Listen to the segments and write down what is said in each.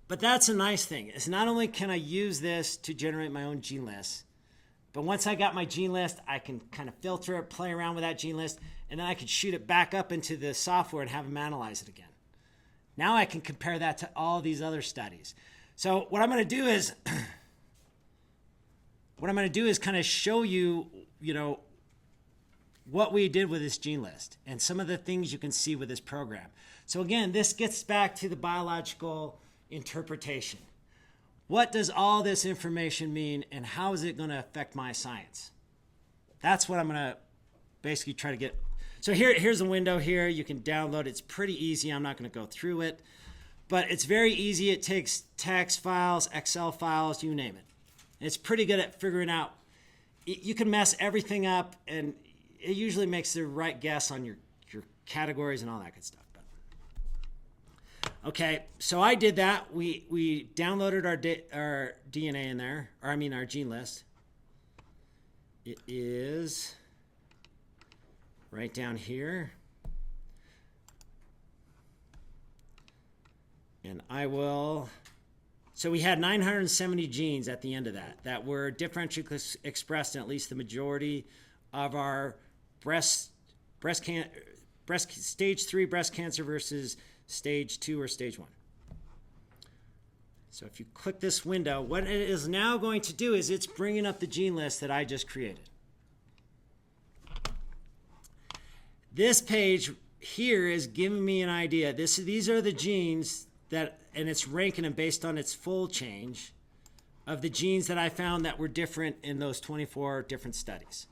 But that's a nice thing. Is not only can I use this to generate my own gene list, but once I got my gene list, I can kind of filter it, play around with that gene list, and then I can shoot it back up into the software and have them analyze it again. Now I can compare that to all these other studies. So what I'm going to do is, kind of show you, what we did with this gene list and some of the things you can see with this program. So again, this gets back to the biological interpretation. What does all this information mean, and how is it going to affect my science? That's what I'm going to basically try to get. So here's a window here. You can download. It's pretty easy. I'm not going to go through it, but it's very easy. It takes text files, Excel files, you name it. It's pretty good at figuring out. You can mess everything up, and it usually makes the right guess on your categories and all that good stuff. Okay, so I did that. We downloaded our DNA in there, or I mean our gene list. It is right down here. And so we had 970 genes at the end of that were differentially expressed in at least the majority of our stage 3 breast cancer versus stage 2 or stage 1. So if you click this window, what it is now going to do is it's bringing up the gene list that I just created. This page here is giving me an idea. These are the genes that, and it's ranking them based on its fold change of the genes that I found that were different in those 24 different studies.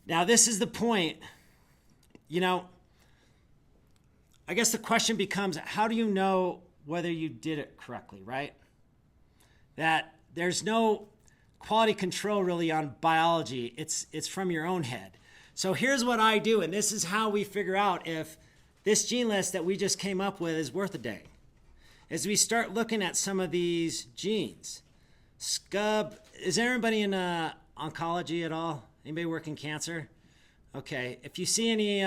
Now this is the point, I guess the question becomes, how do you know whether you did it correctly, right? That there's no quality control really on biology. It's from your own head. So here's what I do, and this is how we figure out if this gene list that we just came up with is worth a dang. As we start looking at some of these genes. SCUB, is everybody in oncology at all? Anybody work in cancer? Okay, if you see any,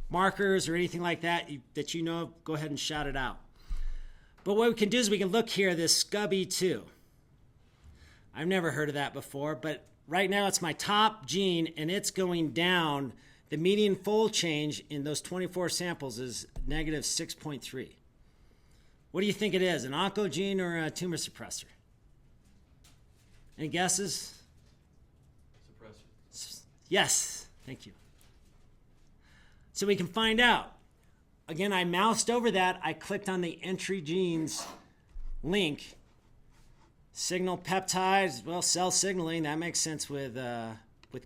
markers or anything like that that you know of, go ahead and shout it out. But what we can do is we can look here, this SCUB2. I've never heard of that before, but right now it's my top gene, and it's going down. The median fold change in those 24 samples is negative 6.3. What do you think it is, an oncogene or a tumor suppressor? Any guesses? Suppressor. Yes, thank you. So we can find out. Again, I moused over that. I clicked on the entry genes link. Signal peptides, well, cell signaling, that makes sense with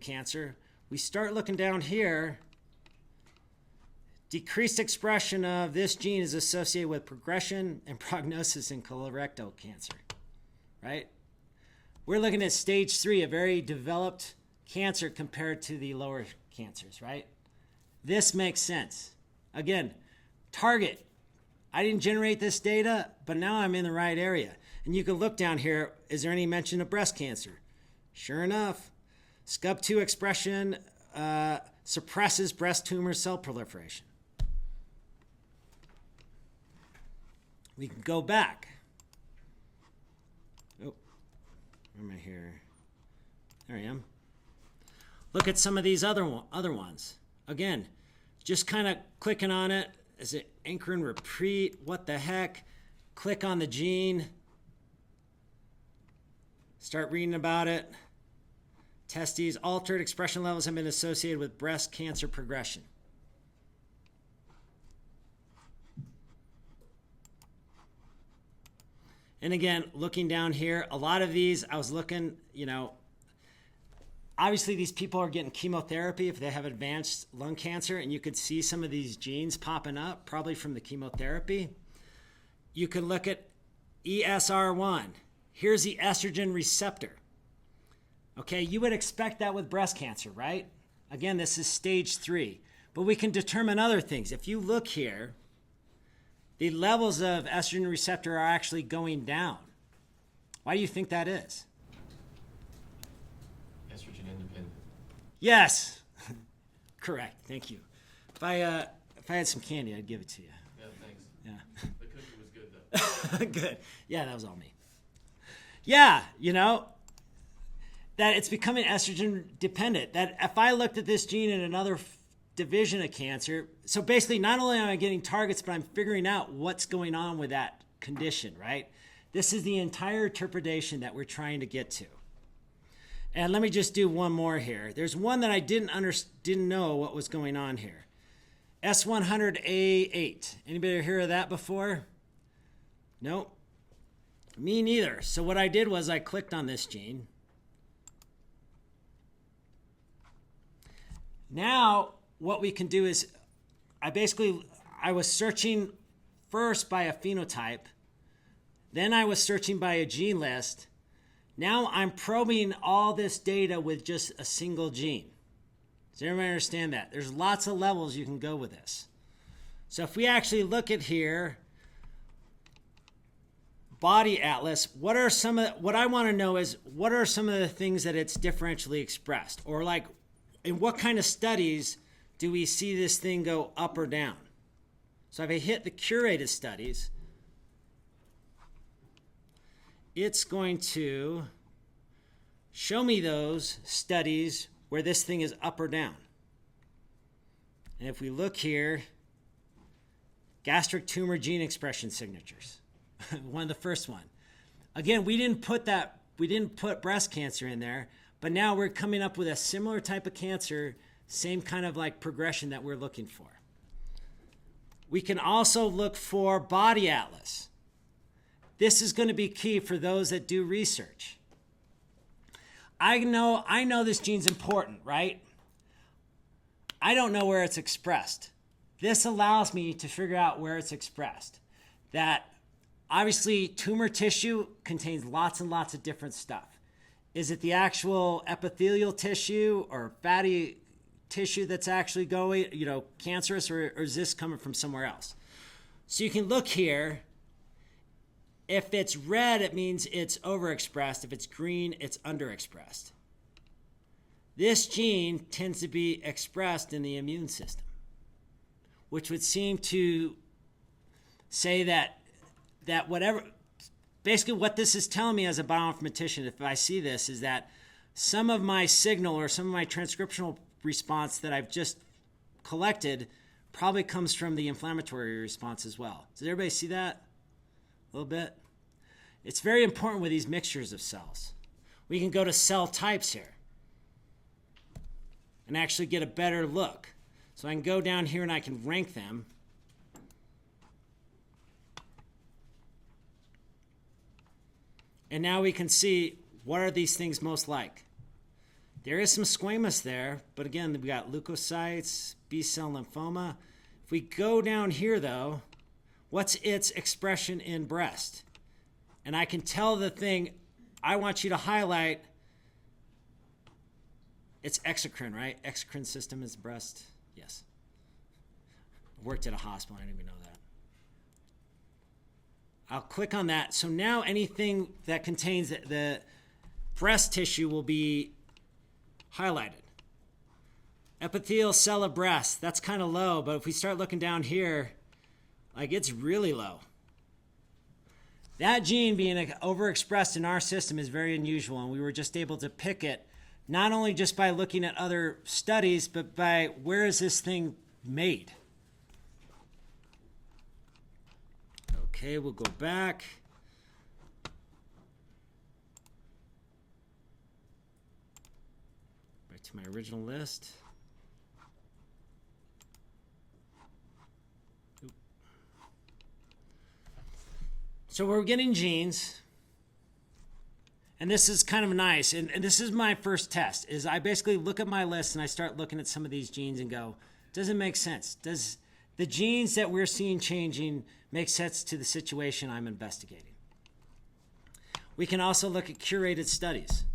cancer. We start looking down here. Decreased expression of this gene is associated with progression and prognosis in colorectal cancer, right? We're looking at stage 3, a very developed cancer compared to the lower cancers, right? This makes sense. Again, target. I didn't generate this data, but now I'm in the right area. And you can look down here. Is there any mention of breast cancer? Sure enough, SCUB2 expression suppresses breast tumor cell proliferation. We can go back. Oh, where am I here? There I am. Look at some of these other ones. Again, just kind of clicking on it. Is it anchor and repeat? What the heck? Click on the gene. Start reading about it. Testes, altered expression levels have been associated with breast cancer progression. And again, looking down here, a lot of these, I was looking, obviously these people are getting chemotherapy if they have advanced lung cancer, and you could see some of these genes popping up, probably from the chemotherapy. You can look at ESR1. Here's the estrogen receptor. Okay, you would expect that with breast cancer, right? Again, this is stage 3. But we can determine other things. If you look here, the levels of estrogen receptor are actually going down. Why do you think that is? Estrogen independent. Yes, correct. Thank you. If I had some candy, I'd give it to you. Yeah, thanks. Yeah. The cookie was good, though. Good. Yeah, that was all me. Yeah, you know, that it's becoming estrogen dependent. That if I looked at this gene in another division of cancer, so basically not only am I getting targets, but I'm figuring out what's going on with that condition, right? This is the entire interpretation that we're trying to get to. And let me just do one more here. There's one that I didn't know what was going on here. S100A8. Anybody hear of that before? Nope. Me neither. So what I did was I clicked on this gene. Now what we can do is I was searching first by a phenotype. Then I was searching by a gene list. Now I'm probing all this data with just a single gene. Does everybody understand that? There's lots of levels you can go with this. So if we actually look at here, body atlas, what I want to know is what are some of the things that it's differentially expressed? Or like in what kind of studies do we see this thing go up or down? So if I hit the curated studies, it's going to show me those studies where this thing is up or down. And if we look here, gastric tumor gene expression signatures, one of the first one. Again, we didn't put breast cancer in there, but now we're coming up with a similar type of cancer, same kind of like progression that we're looking for. We can also look for body atlas. This is going to be key for those that do research. I know this gene's important, right? I don't know where it's expressed. This allows me to figure out where it's expressed. That obviously tumor tissue contains lots and lots of different stuff. Is it the actual epithelial tissue or fatty tissue that's actually going, cancerous, or is this coming from somewhere else? So you can look here. If it's red, it means it's overexpressed. If it's green, it's underexpressed. This gene tends to be expressed in the immune system, which would seem to say that whatever, basically what this is telling me as a bioinformatician, if I see this, is that some of my signal or some of my transcriptional response that I've just collected probably comes from the inflammatory response as well. Does everybody see that a little bit? It's very important with these mixtures of cells. We can go to cell types here and actually get a better look. So I can go down here and I can rank them. And now we can see what are these things most like. There is some squamous there, but again, we got leukocytes, B-cell lymphoma. If we go down here though, what's its expression in breast? And I can tell the thing I want you to highlight, it's exocrine, right? Exocrine system is breast. Yes. I worked at a hospital, I didn't even know that. I'll click on that. So now anything that contains the breast tissue will be highlighted. Epithelial cell of breast, that's kind of low, but if we start looking down here, like it's really low. That gene being overexpressed in our system is very unusual, and we were just able to pick it not only just by looking at other studies, but by where is this thing made. Okay, we'll go back. Back to my original list. So we're getting genes, and this is kind of nice, and this is my first test, is I basically look at my list and I start looking at some of these genes and go, does it make sense? Does the genes that we're seeing changing make sense to the situation I'm investigating? We can also look at curated studies.